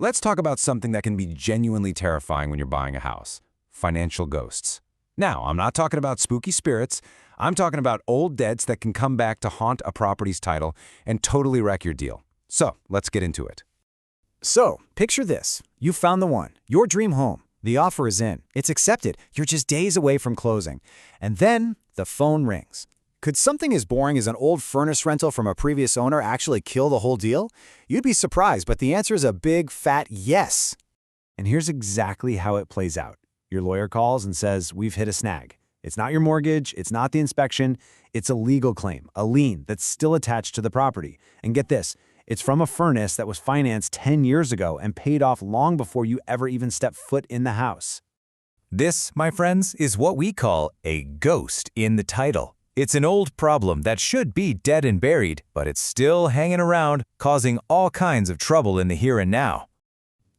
Let's talk about something that can be genuinely terrifying when you're buying a house: financial ghosts. Now, I'm not talking about spooky spirits. I'm talking about old debts that can come back to haunt a property's title and totally wreck your deal. So, let's get into it. So, picture this. You found the one, your dream home. The offer is in. It's accepted. You're just days away from closing. And then the phone rings. Could something as boring as an old furnace rental from a previous owner actually kill the whole deal? You'd be surprised, but the answer is a big, fat yes. And here's exactly how it plays out. Your lawyer calls and says, "We've hit a snag." It's not your mortgage, it's not the inspection, it's a legal claim, a lien that's still attached to the property. And get this, it's from a furnace that was financed 10 years ago and paid off long before you ever even stepped foot in the house. This, my friends, is what we call a ghost in the title. It's an old problem that should be dead and buried, but it's still hanging around, causing all kinds of trouble in the here and now.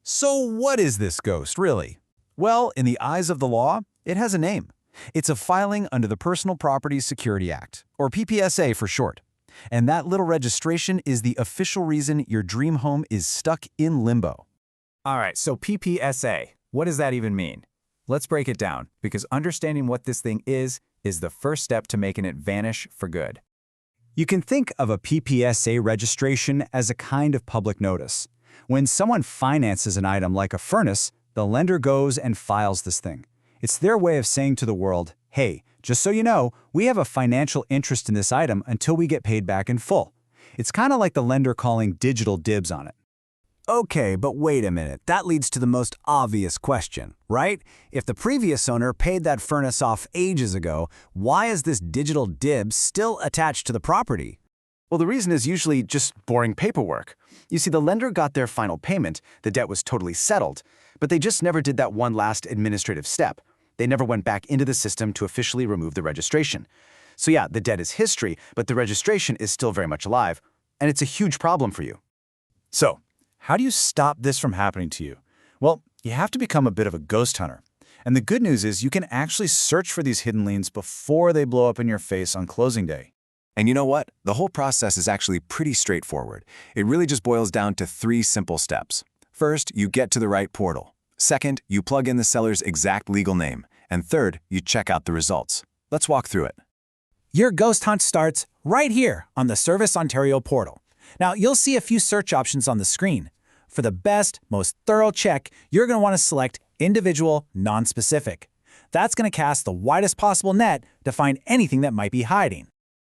So what is this ghost, really? Well, in the eyes of the law, it has a name. It's a filing under the Personal Property Security Act, or PPSA for short. And that little registration is the official reason your dream home is stuck in limbo. All right, so PPSA, what does that even mean? Let's break it down, because understanding what this thing is the first step to making it vanish for good. You can think of a PPSA registration as a kind of public notice. When someone finances an item like a furnace, the lender goes and files this thing. It's their way of saying to the world, "Hey, just so you know, we have a financial interest in this item until we get paid back in full." It's kind of like the lender calling digital dibs on it. Okay, but wait a minute. That leads to the most obvious question, right? If the previous owner paid that furnace off ages ago, why is this digital dibs still attached to the property? Well, the reason is usually just boring paperwork. You see, the lender got their final payment, the debt was totally settled, but they just never did that one last administrative step. They never went back into the system to officially remove the registration. So yeah, the debt is history, but the registration is still very much alive, and it's a huge problem for you. So, how do you stop this from happening to you? Well, you have to become a bit of a ghost hunter. And the good news is you can actually search for these hidden liens before they blow up in your face on closing day. And you know what? The whole process is actually pretty straightforward. It really just boils down to 3 simple steps. First, you get to the right portal. Second, you plug in the seller's exact legal name. And third, you check out the results. Let's walk through it. Your ghost hunt starts right here on the Service Ontario portal. Now, you'll see a few search options on the screen. For the best, most thorough check, you're going to want to select Individual, Non-Specific. That's going to cast the widest possible net to find anything that might be hiding.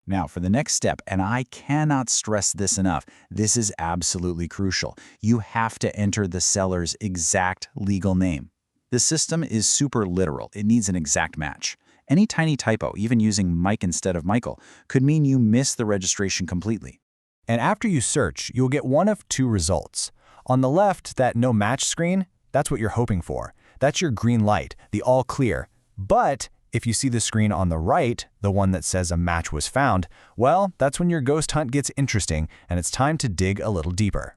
Now, for the next step, and I cannot stress this enough, this is absolutely crucial. You have to enter the seller's exact legal name. The system is super literal. It needs an exact match. Any tiny typo, even using Mike instead of Michael, could mean you miss the registration completely. And after you search, you'll get one of 2 results. On the left, that no match screen, that's what you're hoping for. That's your green light, the all clear. But if you see the screen on the right, the one that says a match was found, well, that's when your ghost hunt gets interesting and it's time to dig a little deeper.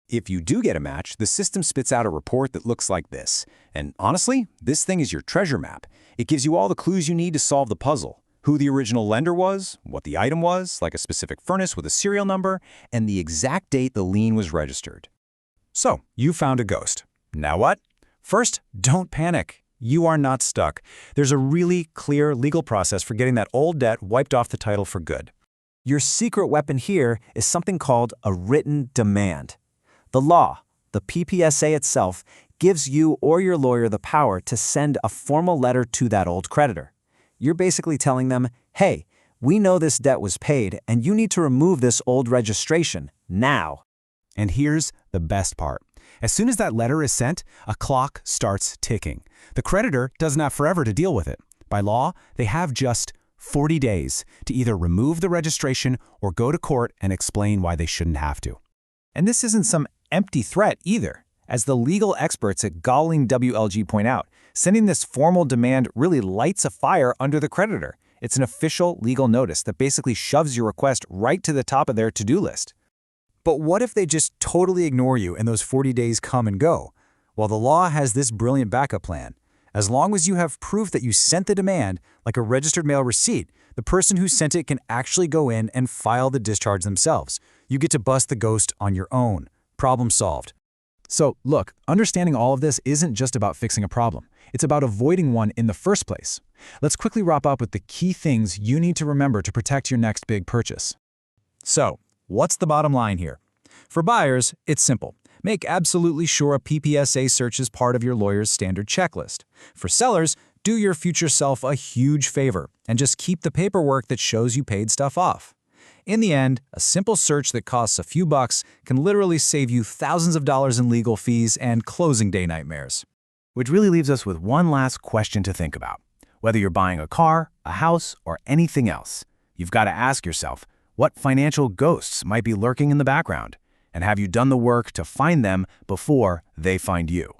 If you do get a match, the system spits out a report that looks like this. And honestly, this thing is your treasure map. It gives you all the clues you need to solve the puzzle. Who the original lender was, what the item was, like a specific furnace with a serial number, and the exact date the lien was registered. So, you found a ghost. Now what? First, don't panic. You are not stuck. There's a really clear legal process for getting that old debt wiped off the title for good. Your secret weapon here is something called a written demand. The law, the PPSA itself, gives you or your lawyer the power to send a formal letter to that old creditor. You're basically telling them, "Hey, we know this debt was paid and you need to remove this old registration now." And here's the best part. As soon as that letter is sent, a clock starts ticking. The creditor doesn't have forever to deal with it. By law, they have just 40 days to either remove the registration or go to court and explain why they shouldn't have to. And this isn't some empty threat either. As the legal experts at Gawling WLG point out, sending this formal demand really lights a fire under the creditor. It's an official legal notice that basically shoves your request right to the top of their to-do list. But what if they just totally ignore you and those 40 days come and go? Well, the law has this brilliant backup plan. As long as you have proof that you sent the demand, like a registered mail receipt, the person who sent it can actually go in and file the discharge themselves. You get to bust the ghost on your own. Problem solved. So, look, understanding all of this isn't just about fixing a problem. It's about avoiding one in the first place. Let's quickly wrap up with the key things you need to remember to protect your next big purchase. So, what's the bottom line here? For buyers, it's simple. Make absolutely sure a PPSA search is part of your lawyer's standard checklist. For sellers, do your future self a huge favor and just keep the paperwork that shows you paid stuff off. In the end, a simple search that costs a few bucks can literally save you thousands of dollars in legal fees and closing day nightmares. Which really leaves us with one last question to think about. Whether you're buying a car, a house, or anything else, you've got to ask yourself, what financial ghosts might be lurking in the background? And have you done the work to find them before they find you?